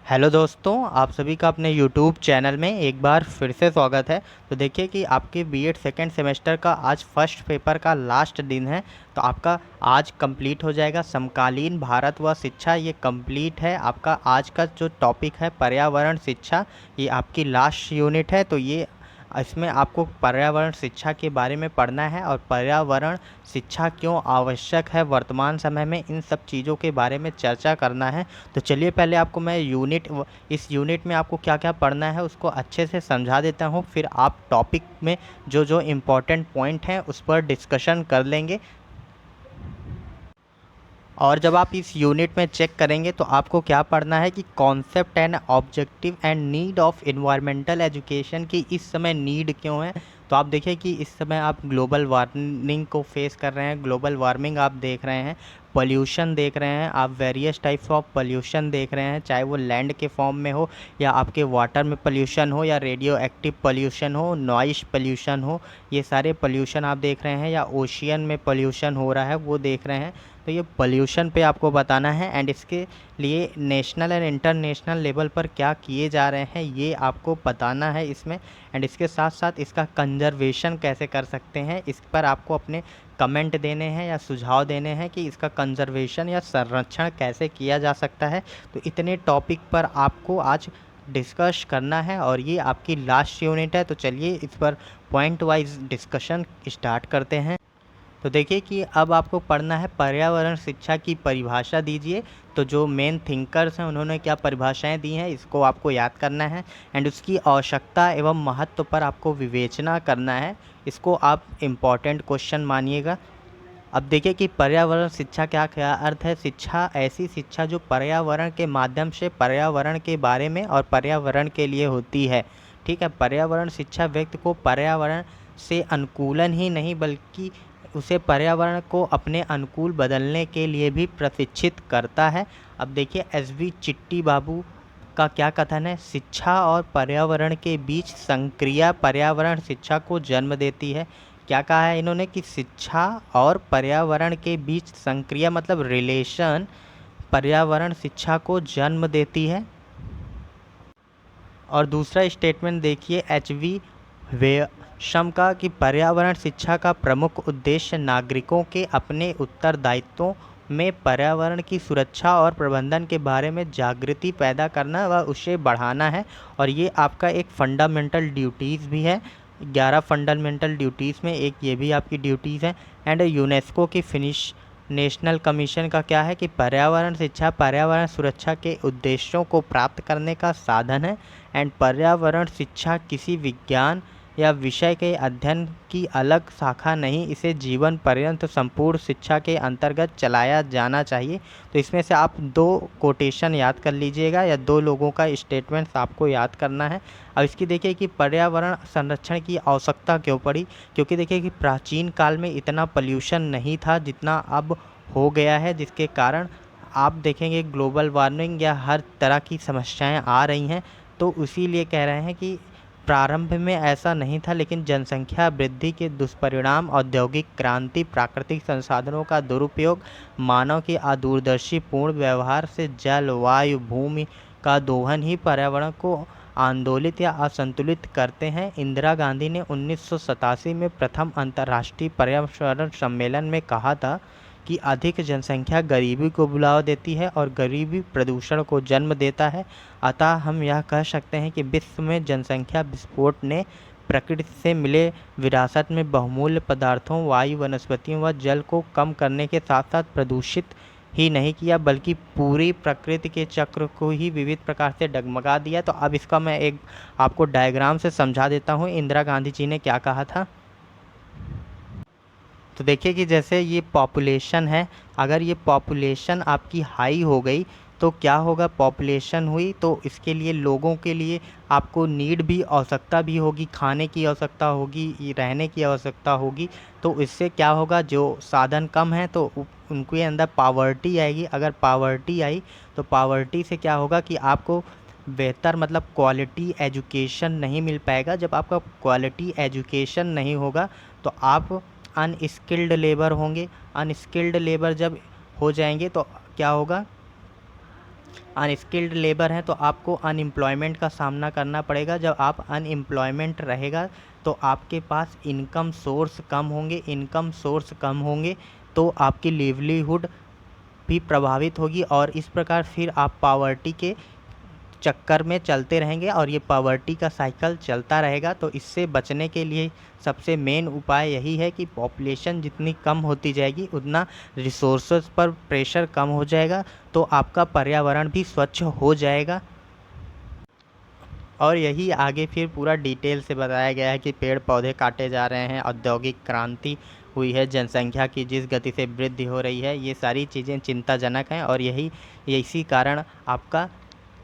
Hello दोस्तों, आप सभी का अपने यूट्यूब चैनल में एक बार फिर से स्वागत है। तो देखिए कि आपके बीएड सेकेंड सेमेस्टर का आज फर्स्ट पेपर का लास्ट दिन है। तो आपका आज कंप्लीट हो जाएगा समकालीन भारत व शिक्षा, ये कंप्लीट है। आपका आज का जो टॉपिक है पर्यावरण शिक्षा, ये आपकी लास्ट यूनिट है। तो ये इसमें आपको पर्यावरण शिक्षा के बारे में पढ़ना है और पर्यावरण शिक्षा क्यों आवश्यक है वर्तमान समय में, इन सब चीज़ों के बारे में चर्चा करना है। तो चलिए पहले आपको मैं इस यूनिट में आपको क्या क्या पढ़ना है उसको अच्छे से समझा देता हूँ, फिर आप टॉपिक में जो जो इम्पोर्टेंट पॉइंट हैं उस पर डिस्कशन कर लेंगे। और जब आप इस यूनिट में चेक करेंगे तो आपको क्या पढ़ना है कि concept and objective and need of environmental education की इस समय नीड क्यों है। तो आप देखिए कि इस समय आप ग्लोबल वार्मिंग को फेस कर रहे हैं, ग्लोबल वार्मिंग आप देख रहे हैं, पोल्यूशन देख रहे हैं, आप वेरियस टाइप्स ऑफ पोल्यूशन देख रहे हैं, चाहे वो लैंड के फॉर्म में हो या आपके वाटर में पोल्यूशन हो या रेडियो एक्टिव पोल्यूशन हो, नॉइस पोल्यूशन हो, ये सारे पोल्यूशन आप देख रहे हैं, या ओशियन में पोल्यूशन हो रहा है वो देख रहे हैं। तो ये पोल्यूशन पे आपको बताना है एंड इसके लिए नेशनल एंड इंटरनेशनल लेवल पर क्या किए जा रहे हैं ये आपको बताना है इसमें। एंड इसके साथ साथ इसका कंजर्वेशन कैसे कर सकते हैं इस पर आपको अपने कमेंट देने हैं या सुझाव देने हैं कि इसका कंजर्वेशन या संरक्षण कैसे किया जा सकता है। तो इतने टॉपिक पर आपको आज डिस्कस करना है और ये आपकी लास्ट यूनिट है। तो चलिए इस पर पॉइंट वाइज डिस्कशन स्टार्ट करते हैं। तो देखिए कि अब आपको पढ़ना है पर्यावरण शिक्षा की परिभाषा दीजिए। तो जो मेन थिंकर्स हैं उन्होंने क्या परिभाषाएं दी हैं इसको आपको याद करना है एंड उसकी आवश्यकता एवं महत्व पर आपको विवेचना करना है। इसको आप इम्पॉर्टेंट क्वेश्चन मानिएगा। अब देखिए कि पर्यावरण शिक्षा क्या क्या अर्थ है। शिक्षा ऐसी शिक्षा जो पर्यावरण के माध्यम से पर्यावरण के बारे में और पर्यावरण के लिए होती है। ठीक है, पर्यावरण शिक्षा व्यक्ति को पर्यावरण से अनुकूलन ही नहीं बल्कि उसे पर्यावरण को अपने अनुकूल बदलने के लिए भी प्रशिक्षित करता है। अब देखिए एस.बी. चिट्टी बाबू का क्या कथन है, शिक्षा और पर्यावरण के बीच संक्रिया पर्यावरण शिक्षा को जन्म देती है। क्या कहा है इन्होंने कि शिक्षा और पर्यावरण के बीच संक्रिया मतलब रिलेशन पर्यावरण शिक्षा को जन्म देती है। और दूसरा स्टेटमेंट देखिए एच.वी. वेशम का कि पर्यावरण शिक्षा का प्रमुख उद्देश्य नागरिकों के अपने उत्तरदायित्वों में पर्यावरण की सुरक्षा और प्रबंधन के बारे में जागृति पैदा करना व उसे बढ़ाना है। और ये आपका एक फंडामेंटल ड्यूटीज़ भी है। 11 फंडामेंटल ड्यूटीज़ में एक ये भी आपकी ड्यूटीज़ हैं। एंड यूनेस्को की फिनिश नेशनल कमीशन का क्या है कि पर्यावरण शिक्षा पर्यावरण सुरक्षा के उद्देश्यों को प्राप्त करने का साधन है। एंड पर्यावरण शिक्षा किसी विज्ञान या विषय के अध्ययन की अलग शाखा नहीं, इसे जीवन पर्यंत संपूर्ण शिक्षा के अंतर्गत चलाया जाना चाहिए। तो इसमें से आप दो कोटेशन याद कर लीजिएगा या दो लोगों का स्टेटमेंट्स आपको याद करना है। अब इसकी देखिए कि पर्यावरण संरक्षण की आवश्यकता क्यों पड़ी, क्योंकि देखिए कि प्राचीन काल में इतना पोल्यूशन नहीं था जितना अब हो गया है, जिसके कारण आप देखेंगे ग्लोबल वार्मिंग या हर तरह की समस्याएं आ रही हैं। तो इसीलिए कह रहे हैं कि प्रारंभ में ऐसा नहीं था, लेकिन जनसंख्या वृद्धि के दुष्परिणाम, औद्योगिक क्रांति, प्राकृतिक संसाधनों का दुरुपयोग, मानव की अदूरदर्शी पूर्ण व्यवहार से जल वायु भूमि का दोहन ही पर्यावरण को आंदोलित या असंतुलित करते हैं। इंदिरा गांधी ने 1987 में प्रथम अंतर्राष्ट्रीय पर्यावरण सम्मेलन में कहा था कि अधिक जनसंख्या गरीबी को बुलावा देती है और गरीबी प्रदूषण को जन्म देता है। अतः हम यह कह सकते हैं कि विश्व में जनसंख्या विस्फोट ने प्रकृति से मिले विरासत में बहुमूल्य पदार्थों, वायु, वनस्पतियों व जल को कम करने के साथ साथ प्रदूषित ही नहीं किया बल्कि पूरी प्रकृति के चक्र को ही विविध प्रकार से डगमगा दिया। तो अब इसका मैं एक आपको डायग्राम से समझा देता हूँ इंदिरा गांधी जी ने क्या कहा था। तो देखिए कि जैसे ये पॉपुलेशन है, अगर ये पॉपुलेशन आपकी हाई हो गई तो क्या होगा, पॉपुलेशन हुई तो इसके लिए लोगों के लिए आपको नीड भी आवश्यकता भी होगी, खाने की आवश्यकता होगी, रहने की आवश्यकता होगी। तो इससे क्या होगा, जो साधन कम है तो उनके अंदर पावर्टी आएगी। अगर पावर्टी आई तो पावर्टी से क्या होगा कि आपको बेहतर मतलब क्वालिटी एजुकेशन नहीं मिल पाएगा। जब आपका क्वालिटी एजुकेशन नहीं होगा तो आप अनस्किल्ड लेबर होंगे। अनस्किल्ड लेबर जब हो जाएंगे तो क्या होगा, अनस्किल्ड लेबर हैं तो आपको अनएम्प्लॉयमेंट का सामना करना पड़ेगा। जब आप अनएम्प्लॉयमेंट रहेगा तो आपके पास इनकम सोर्स कम होंगे तो आपकी लिवलीहुड भी प्रभावित होगी और इस प्रकार फिर आप पॉवर्टी के चक्कर में चलते रहेंगे और ये पॉवर्टी का साइकिल चलता रहेगा। तो इससे बचने के लिए सबसे मेन उपाय यही है कि पॉपुलेशन जितनी कम होती जाएगी उतना रिसोर्सेज पर प्रेशर कम हो जाएगा, तो आपका पर्यावरण भी स्वच्छ हो जाएगा। और यही आगे फिर पूरा डिटेल से बताया गया है कि पेड़ पौधे काटे जा रहे हैं, औद्योगिक क्रांति हुई है, जनसंख्या की जिस गति से वृद्धि हो रही है, ये सारी चीज़ें चिंताजनक हैं और इसी कारण आपका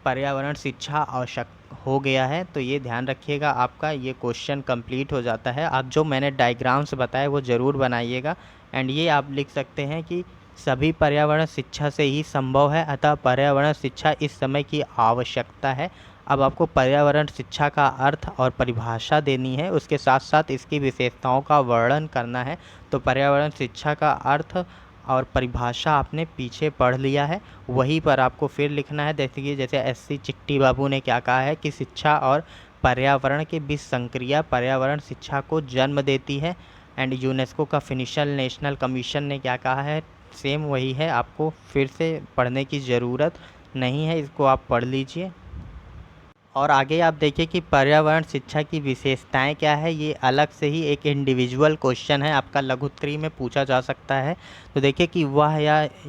पर्यावरण शिक्षा आवश्यक हो गया है। तो ये ध्यान रखिएगा, आपका ये क्वेश्चन कंप्लीट हो जाता है। आप जो मैंने डायग्राम्स बताए वो ज़रूर बनाइएगा। एंड ये आप लिख सकते हैं कि सभी पर्यावरण शिक्षा से ही संभव है, अतः पर्यावरण शिक्षा इस समय की आवश्यकता है। अब आपको पर्यावरण शिक्षा का अर्थ और परिभाषा देनी है, उसके साथ साथ इसकी विशेषताओं का वर्णन करना है। तो पर्यावरण शिक्षा का अर्थ और परिभाषा आपने पीछे पढ़ लिया है, वहीं पर आपको फिर लिखना है। जैसे एससी चिट्टी बाबू ने क्या कहा है कि शिक्षा और पर्यावरण के बीच संक्रिया पर्यावरण शिक्षा को जन्म देती है। एंड यूनेस्को का फिनिशल नेशनल कमीशन ने क्या कहा है, सेम वही है, आपको फिर से पढ़ने की ज़रूरत नहीं है, इसको आप पढ़ लीजिए। और आगे आप देखिए कि पर्यावरण शिक्षा की विशेषताएं क्या है, ये अलग से ही एक इंडिविजुअल क्वेश्चन है, आपका लघुत्तरी में पूछा जा सकता है। तो देखिए कि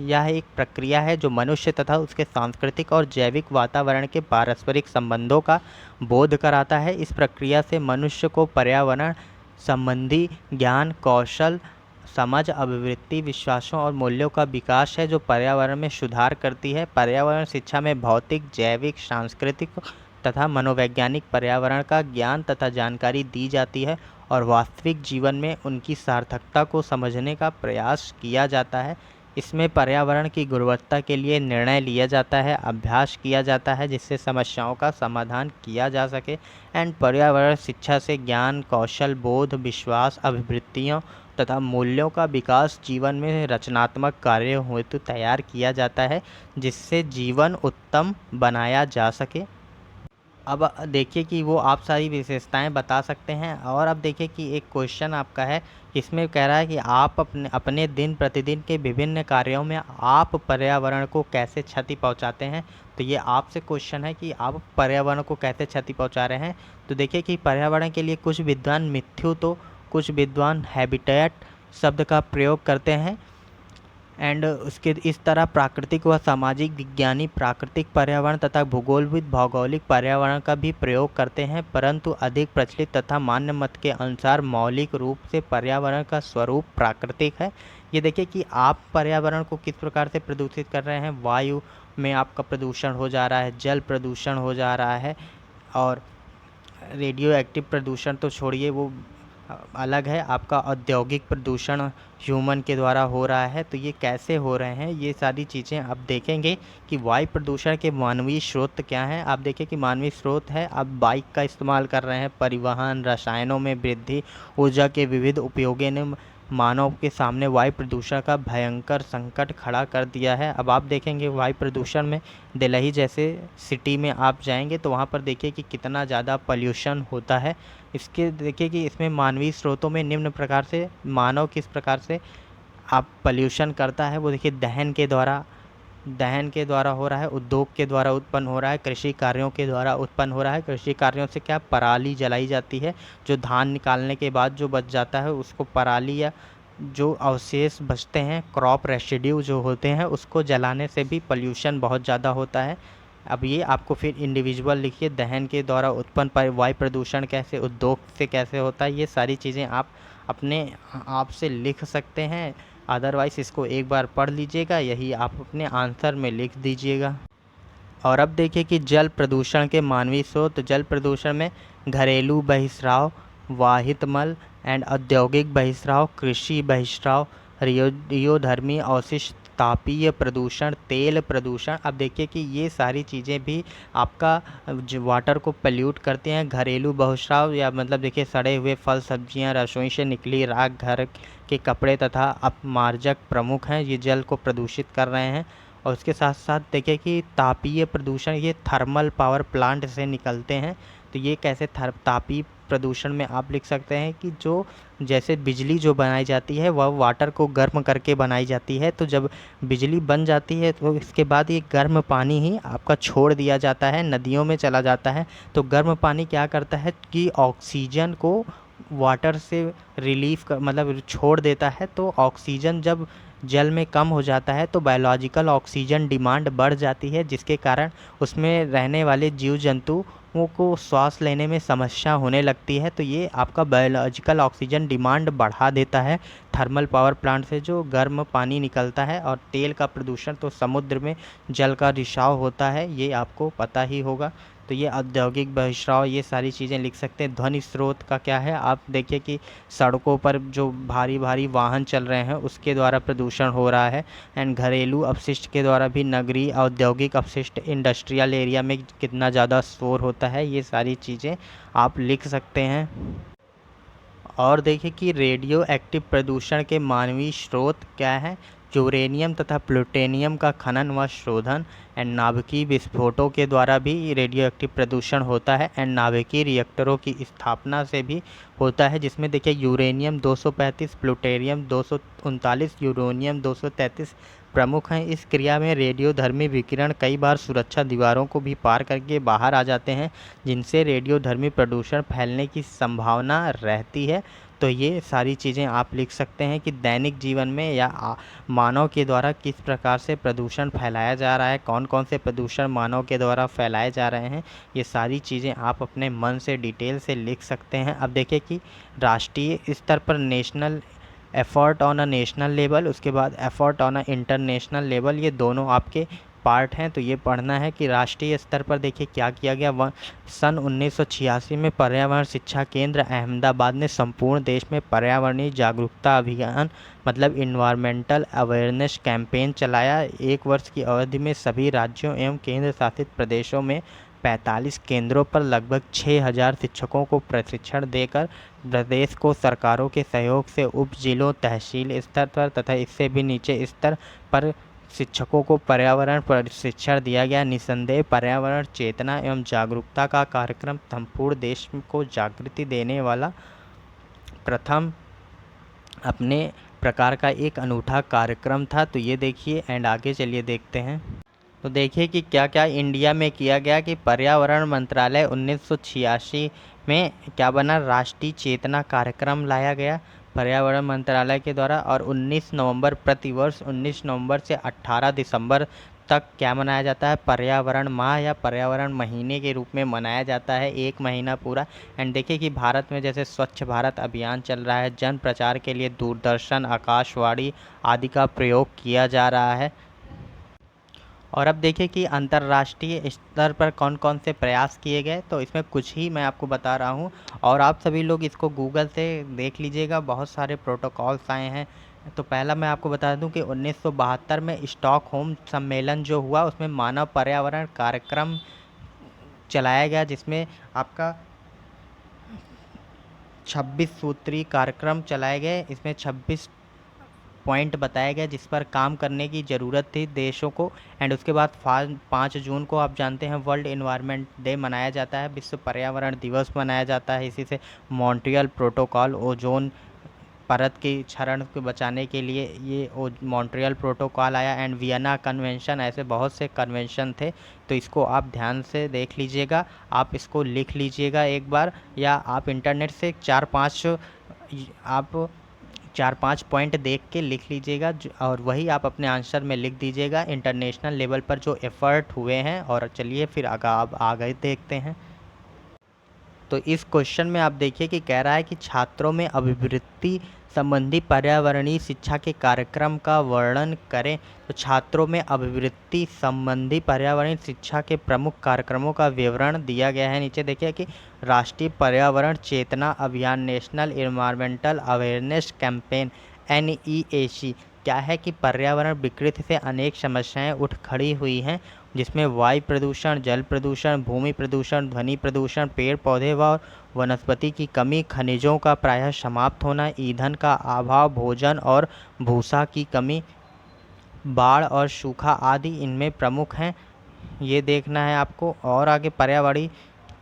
यह एक प्रक्रिया है जो मनुष्य तथा उसके सांस्कृतिक और जैविक वातावरण के पारस्परिक संबंधों का बोध कराता है। इस प्रक्रिया से मनुष्य को पर्यावरण संबंधी ज्ञान, कौशल, समझ, अभिवृत्ति, विश्वासों और मूल्यों का विकास है जो पर्यावरण में सुधार करती है। पर्यावरण शिक्षा में भौतिक, जैविक, सांस्कृतिक तथा मनोवैज्ञानिक पर्यावरण का ज्ञान तथा जानकारी दी जाती है और वास्तविक जीवन में उनकी सार्थकता को समझने का प्रयास किया जाता है। इसमें पर्यावरण की गुणवत्ता के लिए निर्णय लिया जाता है, अभ्यास किया जाता है जिससे समस्याओं का समाधान किया जा सके। एंड पर्यावरण शिक्षा से ज्ञान, कौशल, बोध, विश्वास, अभिवृत्तियों तथा मूल्यों का विकास जीवन में रचनात्मक कार्य हेतु तैयार किया जाता है जिससे जीवन उत्तम बनाया जा सके। अब देखिए कि वो आप सारी विशेषताएं बता सकते हैं। और अब देखिए कि एक क्वेश्चन आपका है, इसमें कह रहा है कि आप अपने दिन प्रतिदिन के विभिन्न कार्यों में आप पर्यावरण को कैसे क्षति पहुंचाते हैं। तो ये आपसे क्वेश्चन है कि आप पर्यावरण को कैसे क्षति पहुंचा रहे हैं। तो देखिए कि पर्यावरण के लिए कुछ विद्वान मिथ्यु तो कुछ विद्वान हैबिटेट शब्द का प्रयोग करते हैं। एंड उसके इस तरह प्राकृतिक व सामाजिक विज्ञानी प्राकृतिक पर्यावरण तथा भूगोलविद भौगोलिक पर्यावरण का भी प्रयोग करते हैं, परंतु अधिक प्रचलित तथा मान्य मत के अनुसार मौलिक रूप से पर्यावरण का स्वरूप प्राकृतिक है। ये देखिए कि आप पर्यावरण को किस प्रकार से प्रदूषित कर रहे हैं। वायु में आपका प्रदूषण हो जा रहा है, जल प्रदूषण हो जा रहा है, और रेडियो एक्टिव प्रदूषण तो छोड़िए, वो अलग है। आपका औद्योगिक प्रदूषण ह्यूमन के द्वारा हो रहा है। तो ये कैसे हो रहे हैं, ये सारी चीज़ें आप देखेंगे कि वायु प्रदूषण के मानवीय स्रोत क्या हैं। आप देखिए कि मानवीय स्रोत है, आप बाइक का इस्तेमाल कर रहे हैं, परिवहन, रसायनों में वृद्धि, ऊर्जा के विविध उपयोगों ने मानव के सामने वायु प्रदूषण का भयंकर संकट खड़ा कर दिया है। अब आप देखेंगे वायु प्रदूषण में दिल्ली जैसे सिटी में आप जाएंगे तो वहाँ पर देखिए कि कितना ज़्यादा पॉल्यूशन होता है। इसके देखिए कि इसमें मानवीय स्रोतों में निम्न प्रकार से मानव किस प्रकार से आप पॉल्यूशन करता है। वो देखिए दहन के द्वारा हो रहा है, उद्योग के द्वारा उत्पन्न हो रहा है, कृषि कार्यों के द्वारा उत्पन्न हो रहा है। कृषि कार्यों से क्या, पराली जलाई जाती है, जो धान निकालने के बाद जो बच जाता है उसको पराली, या जो अवशेष बचते हैं, क्रॉप रेसिड्यू जो होते हैं, उसको जलाने से भी पॉल्यूशन बहुत ज़्यादा होता है। अब ये आपको फिर इंडिविजुअल लिखिए, दहन के द्वारा उत्पन्न वायु प्रदूषण कैसे, उद्योग से कैसे होता है, ये सारी चीज़ें आप अपने आप से लिख सकते हैं। अदरवाइज़ इसको एक बार पढ़ लीजिएगा, यही आप अपने आंसर में लिख दीजिएगा। और अब देखिए कि जल प्रदूषण के मानवीय स्रोत। जल प्रदूषण में घरेलू बहिस्राव, वाहित मल एंड औद्योगिक बहिस्राव, कृषि बहिस्राव, रेडियोधर्मी अवशिष्ट, तापीय प्रदूषण, तेल प्रदूषण। अब देखिए कि ये सारी चीज़ें भी आपका वाटर को पोल्यूट करते हैं। घरेलू बहिस्राव या मतलब देखिए सड़े हुए फल सब्जियां, रसोई से निकली राख, घर के कपड़े तथा अपमार्जक प्रमुख हैं, ये जल को प्रदूषित कर रहे हैं। और उसके साथ साथ देखिए कि तापीय प्रदूषण, ये थर्मल पावर प्लांट से निकलते हैं। तो ये कैसे तापीय प्रदूषण में आप लिख सकते हैं कि जो जैसे बिजली जो बनाई जाती है वह वाटर को गर्म करके बनाई जाती है। तो जब बिजली बन जाती है तो इसके बाद ये गर्म पानी ही आपका छोड़ दिया जाता है, नदियों में चला जाता है। तो गर्म पानी क्या करता है कि ऑक्सीजन को वाटर से रिलीफ कर मतलब छोड़ देता है। तो ऑक्सीजन जब जल में कम हो जाता है तो बायोलॉजिकल ऑक्सीजन डिमांड बढ़ जाती है, जिसके कारण उसमें रहने वाले जीव जंतुओं को सांस लेने में समस्या होने लगती है। तो ये आपका बायोलॉजिकल ऑक्सीजन डिमांड बढ़ा देता है थर्मल पावर प्लांट से जो गर्म पानी निकलता है। और तेल का प्रदूषण तो समुद्र में जल का रिसाव होता है, ये आपको पता ही होगा। तो ये औद्योगिक बहिष्राव, ये सारी चीज़ें लिख सकते हैं। ध्वनि स्रोत का क्या है, आप देखिए कि सड़कों पर जो भारी भारी वाहन चल रहे हैं उसके द्वारा प्रदूषण हो रहा है। एंड घरेलू अपशिष्ट के द्वारा भी नगरीय औद्योगिक अपशिष्ट इंडस्ट्रियल एरिया में कितना ज़्यादा शोर होता है, ये सारी चीज़ें आप लिख सकते हैं। और देखिए कि रेडियो एक्टिव प्रदूषण के मानवीय स्रोत क्या है, यूरेनियम तथा प्लूटोनियम का खनन व शोधन। एंड नाभिकीय विस्फोटों के द्वारा भी रेडियो एक्टिव प्रदूषण होता है। एंड नाभिकीय रिएक्टरों की स्थापना से भी होता है, जिसमें देखिए यूरेनियम 235, प्लूटोनियम 239, यूरेनियम 233 प्रमुख हैं। इस क्रिया में रेडियोधर्मी विकिरण कई बार सुरक्षा दीवारों को भी पार करके बाहर आ जाते हैं, जिनसे रेडियोधर्मी प्रदूषण फैलने की संभावना रहती है। तो ये सारी चीज़ें आप लिख सकते हैं कि दैनिक जीवन में या मानव के द्वारा किस प्रकार से प्रदूषण फैलाया जा रहा है, कौन कौन से प्रदूषण मानव के द्वारा फैलाए जा रहे हैं, ये सारी चीज़ें आप अपने मन से डिटेल से लिख सकते हैं। अब देखिए कि राष्ट्रीय स्तर पर national effort on a national level, उसके बाद effort on a international level, ये दोनों आपके पार्ट हैं। तो ये पढ़ना है कि राष्ट्रीय स्तर पर देखिए क्या किया गया। सन 1986 में पर्यावरण शिक्षा केंद्र अहमदाबाद ने संपूर्ण देश में पर्यावरणीय जागरूकता अभियान मतलब इन्वायरमेंटल अवेयरनेस कैंपेन चलाया। एक वर्ष की अवधि में सभी राज्यों एवं केंद्र शासित प्रदेशों में 45 केंद्रों पर लगभग 6000 शिक्षकों को प्रशिक्षण देकर प्रदेश को सरकारों के सहयोग से उप जिलों, तहसील स्तर पर तथा इससे भी नीचे स्तर पर शिक्षकों को पर्यावरण प्रशिक्षण दिया गया। निसंदेह पर्यावरण चेतना एवं जागरूकता का कार्यक्रम संपूर्ण देश को जागृति देने वाला प्रथम अपने प्रकार का एक अनूठा कार्यक्रम था। तो ये देखिए एंड आगे चलिए देखते हैं। तो देखिए कि क्या क्या इंडिया में किया गया कि पर्यावरण मंत्रालय 1986 में क्या बना, राष्ट्रीय चेतना कार्यक्रम लाया गया पर्यावरण मंत्रालय के द्वारा। और 19 नवंबर प्रतिवर्ष 19 नवंबर से 18 दिसंबर तक क्या मनाया जाता है, पर्यावरण माह या पर्यावरण महीने के रूप में मनाया जाता है, एक महीना पूरा। एंड देखिए कि भारत में जैसे स्वच्छ भारत अभियान चल रहा है, जन प्रचार के लिए दूरदर्शन, आकाशवाणी आदि का प्रयोग किया जा रहा है। और अब देखिए कि अंतर्राष्ट्रीय स्तर पर कौन कौन से प्रयास किए गए, तो इसमें कुछ ही मैं आपको बता रहा हूँ और आप सभी लोग इसको गूगल से देख लीजिएगा, बहुत सारे प्रोटोकॉल्स आए हैं। तो पहला मैं आपको बता दूं कि 1972 में स्टॉकहोम सम्मेलन जो हुआ उसमें मानव पर्यावरण कार्यक्रम चलाया गया, जिसमें आपका 26 सूत्री कार्यक्रम चलाए गए। इसमें 26 पॉइंट बताया गया जिस पर काम करने की ज़रूरत थी देशों को। एंड उसके बाद 5 जून को आप जानते हैं वर्ल्ड इन्वायरमेंट डे मनाया जाता है, विश्व पर्यावरण दिवस मनाया जाता है। इसी से मॉन्ट्रियल प्रोटोकॉल, ओजोन परत की क्षरण को बचाने के लिए ये मॉन्ट्रियल प्रोटोकॉल आया। एंड वियना कन्वेंशन, ऐसे बहुत से कन्वेंशन थे। तो इसको आप ध्यान से देख लीजिएगा, आप इसको लिख लीजिएगा एक बार, या आप इंटरनेट से 4-5 पॉइंट देख के लिख लीजिएगा और वही आप अपने आंसर में लिख दीजिएगा इंटरनेशनल लेवल पर जो एफ़र्ट हुए हैं। और चलिए फिर आगे देखते हैं। तो इस क्वेश्चन में आप देखिए कि कह रहा है कि छात्रों में अभिवृत्ति संबंधी पर्यावरणीय शिक्षा के कार्यक्रम का वर्णन करें। तो छात्रों में अभिवृत्ति संबंधी पर्यावरणीय शिक्षा के प्रमुख कार्यक्रमों का विवरण दिया गया है। नीचे देखिए कि राष्ट्रीय पर्यावरण चेतना अभियान, national environmental awareness campaign NEAC, क्या है कि पर्यावरण विकृति से अनेक समस्याएं उठ खड़ी हुई हैं, जिसमें वायु प्रदूषण, जल प्रदूषण, भूमि प्रदूषण, ध्वनि प्रदूषण, पेड़ पौधे व वनस्पति की कमी, खनिजों का प्रायः समाप्त होना, ईंधन का अभाव, भोजन और भूसा की कमी, बाढ़ और सूखा आदि इनमें प्रमुख हैं, ये देखना है आपको। और आगे पर्यावरणीय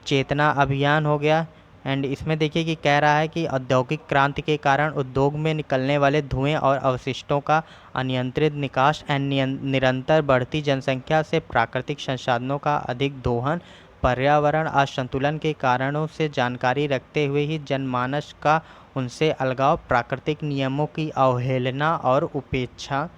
चेतना अभियान हो गया। एंड इसमें देखिए कि कह रहा है कि औद्योगिक क्रांति के कारण उद्योग में निकलने वाले धुएं और अवशिष्टों का अनियंत्रित निकास एंड निरंतर बढ़ती जनसंख्या से प्राकृतिक संसाधनों का अधिक दोहन, पर्यावरण असंतुलन के कारणों से जानकारी रखते हुए ही जनमानस का उनसे अलगाव, प्राकृतिक नियमों की अवहेलना और उपेक्षा।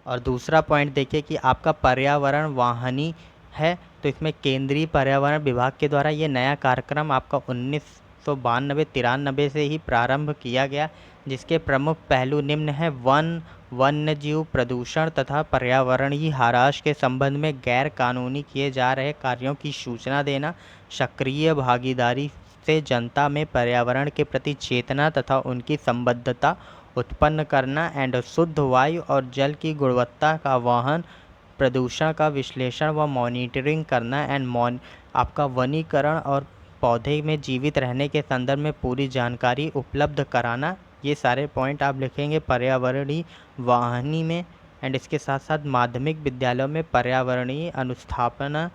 और दूसरा पॉइंट देखिए कि आपका पर्यावरण वाहिनी है, तो इसमें केंद्रीय पर्यावरण विभाग के द्वारा ये नया कार्यक्रम आपका 1992-93 से ही प्रारंभ किया गया, जिसके प्रमुख पहलू निम्न हैं। वन, वन्यजीव प्रदूषण तथा पर्यावरणीय ह्रास के संबंध में गैर कानूनी किए जा रहे कार्यों की सूचना देना, सक्रिय भागीदारी से जनता में पर्यावरण के प्रति चेतना तथा उनकी संबद्धता उत्पन्न करना, एंड शुद्ध वायु और जल की गुणवत्ता का वहन, प्रदूषण का विश्लेषण व मॉनिटरिंग करना, एंड आपका वनीकरण और पौधे में जीवित रहने के संदर्भ में पूरी जानकारी उपलब्ध कराना। ये सारे पॉइंट आप लिखेंगे पर्यावरणीय वाहिनी में। एंड इसके साथ साथ माध्यमिक विद्यालयों में पर्यावरणीय अनुस्थापना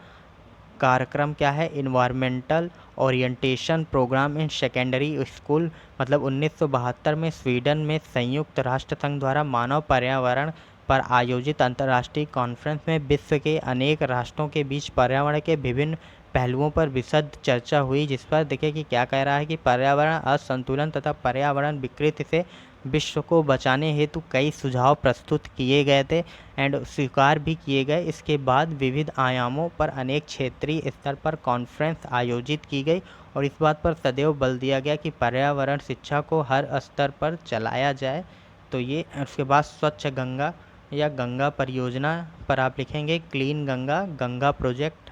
कार्यक्रम क्या है, environmental orientation programme in secondary school, मतलब 1972 में स्वीडन में संयुक्त राष्ट्र संघ द्वारा मानव पर्यावरण पर आयोजित अंतर्राष्ट्रीय कॉन्फ्रेंस में विश्व के अनेक राष्ट्रों के बीच पर्यावरण के विभिन्न पहलुओं पर विशद चर्चा हुई, जिस पर देखिए कि क्या कह रहा है कि पर्यावरण असंतुलन तथा पर्यावरण विकृति से विश्व को बचाने हेतु कई सुझाव प्रस्तुत किए गए थे एंड स्वीकार भी किए गए। इसके बाद विविध आयामों पर अनेक क्षेत्रीय स्तर पर कॉन्फ्रेंस आयोजित की गई और इस बात पर सदैव बल दिया गया कि पर्यावरण शिक्षा को हर स्तर पर चलाया जाए। तो ये उसके बाद स्वच्छ गंगा या गंगा परियोजना पर आप लिखेंगे clean Ganga, Ganga project.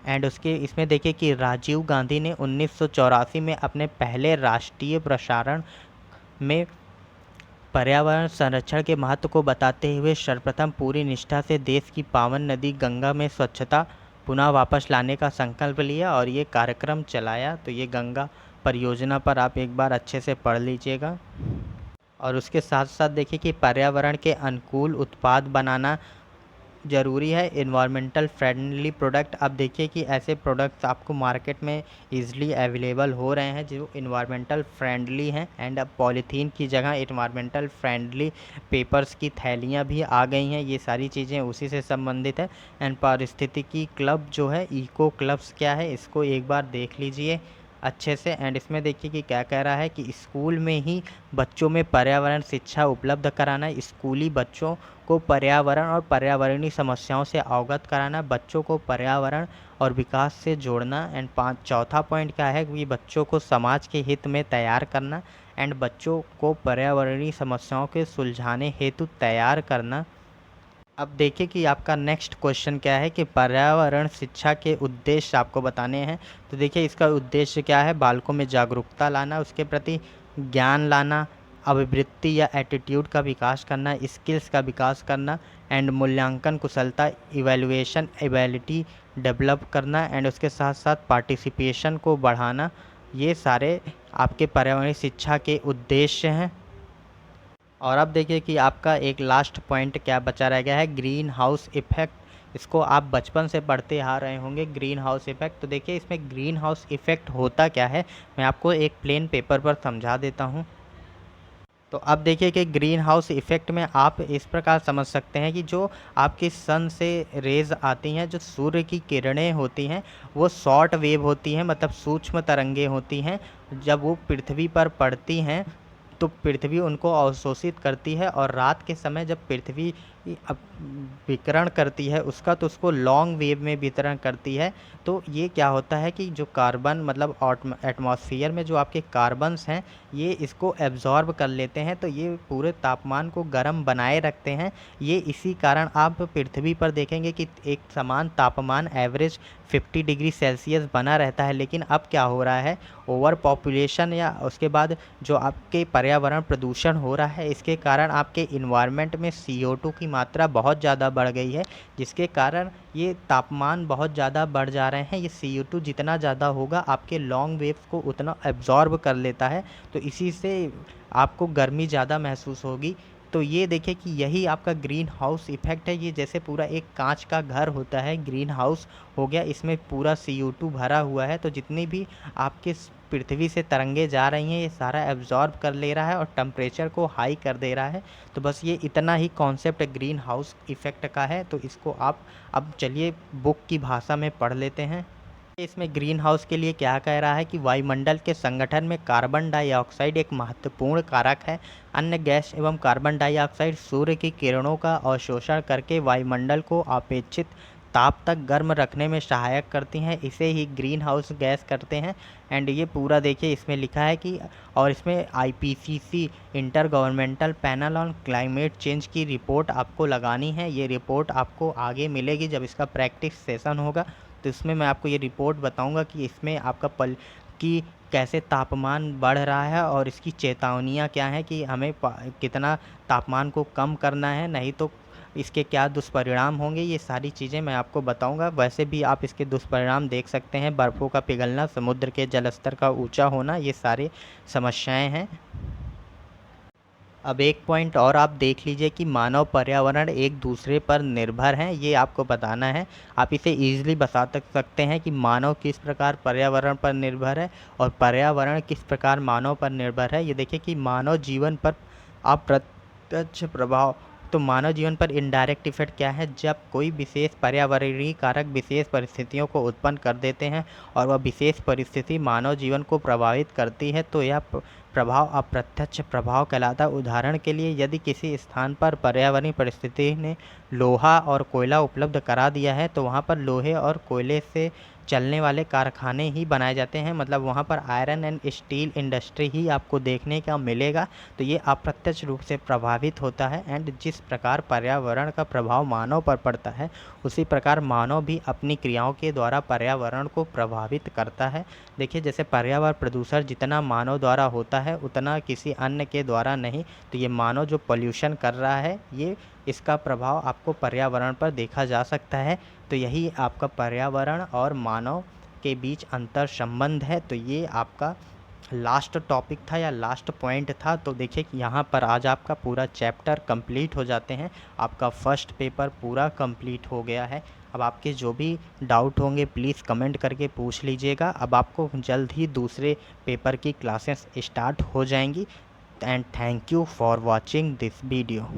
And उसके इसमें देखिए कि राजीव गांधी ने 1984 में अपने पहले राष्ट्रीय प्रसारण में पर्यावरण संरक्षण के महत्व को बताते हुए सर्वप्रथम पूरी निष्ठा से देश की पावन नदी गंगा में स्वच्छता पुनः वापस लाने का संकल्प लिया और ये कार्यक्रम चलाया। तो ये गंगा परियोजना पर आप एक बार अच्छे से पढ़ लीजिएगा। और उसके साथ साथ देखिए कि पर्यावरण के अनुकूल उत्पाद बनाना ज़रूरी है, इन्वायरमेंटल फ्रेंडली प्रोडक्ट। अब देखिए कि ऐसे प्रोडक्ट्स आपको मार्केट में इजीली अवेलेबल हो रहे हैं जो इन्वायरमेंटल फ्रेंडली हैं। एंड अब पॉलीथीन की जगह इन्वायरमेंटल फ्रेंडली पेपर्स की थैलियाँ भी आ गई हैं। ये सारी चीज़ें उसी से संबंधित है। एंड पारिस्थितिकी क्लब जो है, इको क्लब्स क्या है, इसको एक बार देख लीजिए अच्छे से। एंड इसमें देखिए कि क्या कह रहा है कि स्कूल में ही बच्चों में पर्यावरण शिक्षा उपलब्ध कराना, स्कूली बच्चों को पर्यावरण और पर्यावरणीय समस्याओं से अवगत कराना, बच्चों को पर्यावरण और विकास से जोड़ना। एंड चौथा पॉइंट क्या है कि बच्चों को समाज के हित में तैयार करना एंड बच्चों को पर्यावरणीय समस्याओं के सुलझाने हेतु तैयार करना। अब देखिए कि आपका नेक्स्ट क्वेश्चन क्या है कि पर्यावरण शिक्षा के उद्देश्य आपको बताने हैं। तो देखिए इसका उद्देश्य क्या है, बालकों में जागरूकता लाना, उसके प्रति ज्ञान लाना, अभिवृत्ति या एटीट्यूड का विकास करना, स्किल्स का विकास करना एंड मूल्यांकन कुशलता, इवैल्यूएशन एबिलिटी डेवलप करना एंड उसके साथ साथ पार्टिसिपेशन को बढ़ाना। ये सारे आपके पर्यावरणीय शिक्षा के उद्देश्य हैं। और अब देखिए कि आपका एक लास्ट पॉइंट क्या बचा रह गया है, ग्रीन हाउस इफ़ेक्ट। इसको आप बचपन से पढ़ते आ रहे होंगे, ग्रीन हाउस इफ़ेक्ट। तो देखिए इसमें ग्रीन हाउस इफ़ेक्ट होता क्या है, मैं आपको एक प्लेन पेपर पर समझा देता हूँ। तो अब देखिए कि ग्रीन हाउस इफ़ेक्ट में आप इस प्रकार समझ सकते हैं कि जो आपकी सन से रेज़ आती हैं, जो सूर्य की किरणें होती हैं, वो शॉर्ट वेव होती हैं, मतलब सूक्ष्म तरंगें होती हैं। जब वो पृथ्वी पर पड़ती हैं तो पृथ्वी उनको अवशोषित करती है और रात के समय जब पृथ्वी विकिरण करती है उसका, तो उसको लॉन्ग वेव में वितरण करती है। तो ये क्या होता है कि जो कार्बन, मतलब एटमॉस्फेयर में जो आपके कार्बन्स हैं, ये इसको एब्जॉर्ब कर लेते हैं, तो ये पूरे तापमान को गर्म बनाए रखते हैं। ये इसी कारण आप पृथ्वी पर देखेंगे कि एक समान तापमान एवरेज 50 डिग्री सेल्सियस बना रहता है। लेकिन अब क्या हो रहा है, ओवर पॉपुलेशन या उसके बाद जो आपके पर्यावरण प्रदूषण हो रहा है, इसके कारण आपके इन्वायरमेंट में CO2 की मात्रा बहुत ज़्यादा बढ़ गई है, जिसके कारण ये तापमान बहुत ज़्यादा बढ़ जा रहे हैं। ये CO2 जितना ज़्यादा होगा आपके लॉन्ग वेव्स को उतना एब्जॉर्ब कर लेता है, तो इसी से आपको गर्मी ज़्यादा महसूस होगी। तो ये देखिए कि यही आपका ग्रीन हाउस इफ़ेक्ट है। ये जैसे पूरा एक कांच का घर होता है, ग्रीन हाउस हो गया, इसमें पूरा CO2 भरा हुआ है। तो जितनी भी आपके पृथ्वी से तरंगे जा रही हैं, ये सारा एब्जॉर्ब कर ले रहा है और टेम्परेचर को हाई कर दे रहा है। तो बस ये इतना ही कॉन्सेप्ट ग्रीन हाउस इफ़ेक्ट का है। तो इसको आप अब चलिए बुक की भाषा में पढ़ लेते हैं। इसमें ग्रीन हाउस के लिए क्या कह रहा है कि वायुमंडल के संगठन में कार्बन डाइऑक्साइड एक महत्वपूर्ण कारक है। अन्य गैस एवं कार्बन डाइऑक्साइड सूर्य की किरणों का अवशोषण करके वायुमंडल को अपेक्षित ताप तक गर्म रखने में सहायक करती हैं। इसे ही ग्रीन हाउस गैस करते हैं। एंड ये पूरा देखिए इसमें लिखा है कि और इसमें IPCC inter governmental panel on climate change की रिपोर्ट आपको लगानी है। ये रिपोर्ट आपको आगे मिलेगी जब इसका प्रैक्टिस सेशन होगा। तो इसमें मैं आपको ये रिपोर्ट बताऊंगा कि इसमें आपका कि कैसे तापमान बढ़ रहा है और इसकी चेतावनियाँ क्या हैं कि हमें कितना तापमान को कम करना है, नहीं तो इसके क्या दुष्परिणाम होंगे। ये सारी चीज़ें मैं आपको बताऊंगा। वैसे भी आप इसके दुष्परिणाम देख सकते हैं, बर्फ़ों का पिघलना, समुद्र के जलस्तर का ऊंचा होना, ये सारी समस्याएं हैं। अब एक पॉइंट और आप देख लीजिए कि मानव पर्यावरण एक दूसरे पर निर्भर हैं, ये आपको बताना है। आप इसे ईज़िली बता सकते हैं कि मानव किस प्रकार पर्यावरण पर निर्भर है और पर्यावरण किस प्रकार मानव पर निर्भर है। ये देखिए कि मानव जीवन पर अप्रत्यक्ष प्रभाव। तो मानव जीवन पर इनडायरेक्ट इफेक्ट क्या है? जब कोई विशेष पर्यावरणीय कारक विशेष परिस्थितियों को उत्पन्न कर देते हैं और वह विशेष परिस्थिति मानव जीवन को प्रभावित करती है, तो यह प्रभाव अप्रत्यक्ष प्रभाव कहलाता है। उदाहरण के लिए, यदि किसी स्थान पर पर्यावरणीय परिस्थिति ने लोहा और कोयला उपलब्ध करा दिया है, तो वहाँ पर लोहे और कोयले से चलने वाले कारखाने ही बनाए जाते हैं, मतलब वहाँ पर आयरन एंड स्टील इंडस्ट्री ही आपको देखने का मिलेगा। तो ये अप्रत्यक्ष रूप से प्रभावित होता है। एंड जिस प्रकार पर्यावरण का प्रभाव मानव पर पड़ता है, उसी प्रकार मानव भी अपनी क्रियाओं के द्वारा पर्यावरण को प्रभावित करता है। देखिए, जैसे पर्यावरण प्रदूषण जितना मानव द्वारा होता है उतना किसी अन्य के द्वारा नहीं। तो ये मानव जो पोल्यूशन कर रहा है, ये इसका प्रभाव आपको पर्यावरण पर देखा जा सकता है। तो यही आपका पर्यावरण और मानव के बीच अंतर संबंध है। तो ये आपका लास्ट टॉपिक था या लास्ट पॉइंट था। तो देखिए कि यहाँ पर आज आपका पूरा चैप्टर कंप्लीट हो जाते हैं। आपका फर्स्ट पेपर पूरा कंप्लीट हो गया है। अब आपके जो भी डाउट होंगे प्लीज़ कमेंट करके पूछ लीजिएगा। अब आपको जल्द ही दूसरे पेपर की क्लासेस स्टार्ट हो जाएंगी। And thank you for watching this video.